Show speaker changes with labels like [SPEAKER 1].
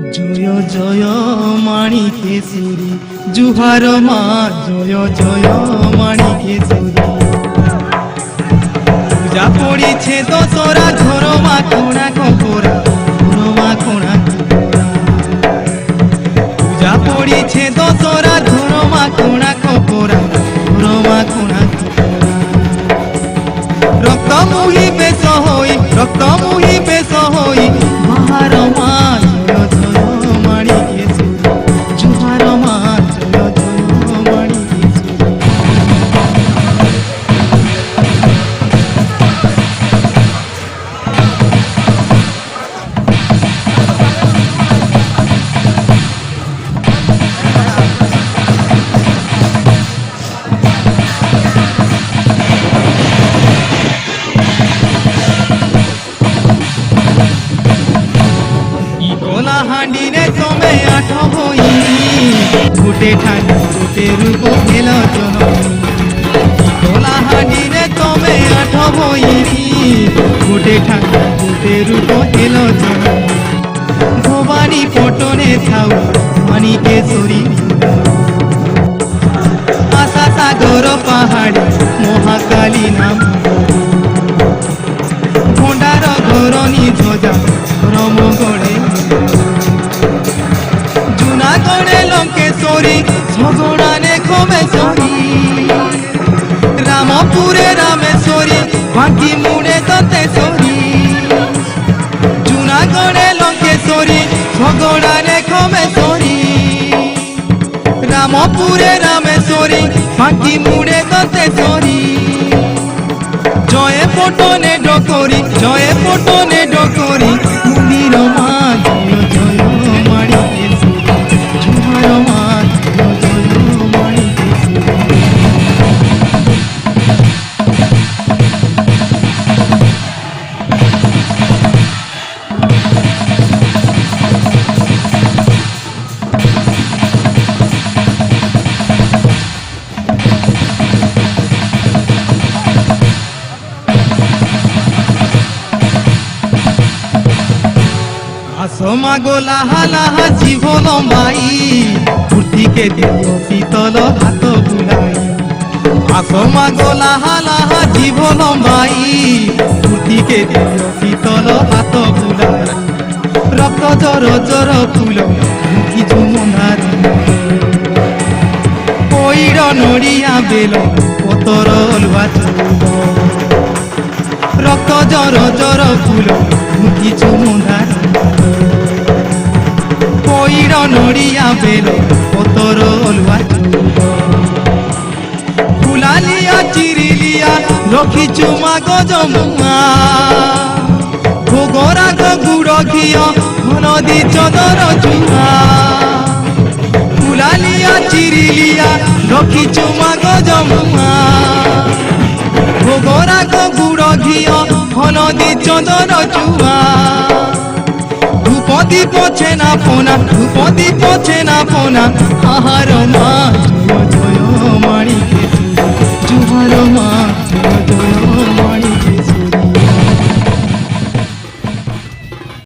[SPEAKER 1] জয় জয় মাণিকেশ্বরী জুহার মা জয় জয় মাণিকেশ্বরী পূজা পড়িছে দশরা ঘর মা কোণা কপরা ঘর মা কোণা কপরা পূজা পড়িছে দশরা ঘর মা কোণা কপরা ঘর মা কোণা কপরা রক্ত মুহি বেশ হই রক্ত মুহি বেশ হই বাহার মা হাঁডিনে তুমি আঠ হই ফুটে ঠান্ডা ফুটে রূপ খেল জনলা হাঁডিনে তুমি আঠ হই ফুটে ঠান্ডা ফুটে রূপ খেল জন ভবানী পটনে ছাউ মাণিকেশ্বরী আশা সাগর পাহাড়ে মহাকালী নাম ভণ্ডার ঘরণী ধ্বজা রমগড়ে জুনাগড়ে লঙ্কেশ্বরী ঝগড়ানে খমেশ্বরী রামপুরে রামেশ্বরী বাঁকি মুড়ে দন্তেশ্বরী জুনাগড়ে লঙ্কেশ্বরী ঝগড়ানে খমেশ্বরী রামপুরে রামেশ্বরী বাঁকি মুড়ে দন্তেশ্বরী জয়ে পটনে ডকরি জয়ে পটনে ডকরি মন্দির মা জয় জয় মাণিকেশ্বরী জুহার মা জয় জয় মাণিকেশ্বরী আসমা গোলা হালাহা জীবন মাই মূর্তিকে দিও শীতল হাত বুলাই আসমা গোলা হালাহা জীবন মাই মূর্তিকে দিও শীতল হাত বুলাই রক্ত জর জর ফুল কিছু মন্দার পইড় নড়িয়া বেল পতর অলুয়া রক্ত জর জর ফুল কিছু মন্দার পইড় নড়িয়া বেল পতর অলুয়া ফুলালিয়া চিরিলিয়া রখিছু মা গজমুয়া ভোগরাগ গুড় ঘিয় হলদি চদর চুয়া ফুলালিয়া চিরিলিয়া রখিছু মা গজমুয়া ভোগরাগ গুড় ঘিয় হলদি চদর চুয়া ধূপদীপ ছেনা পোনা ধূপদীপ ছেনা পোনা আহার মা জয়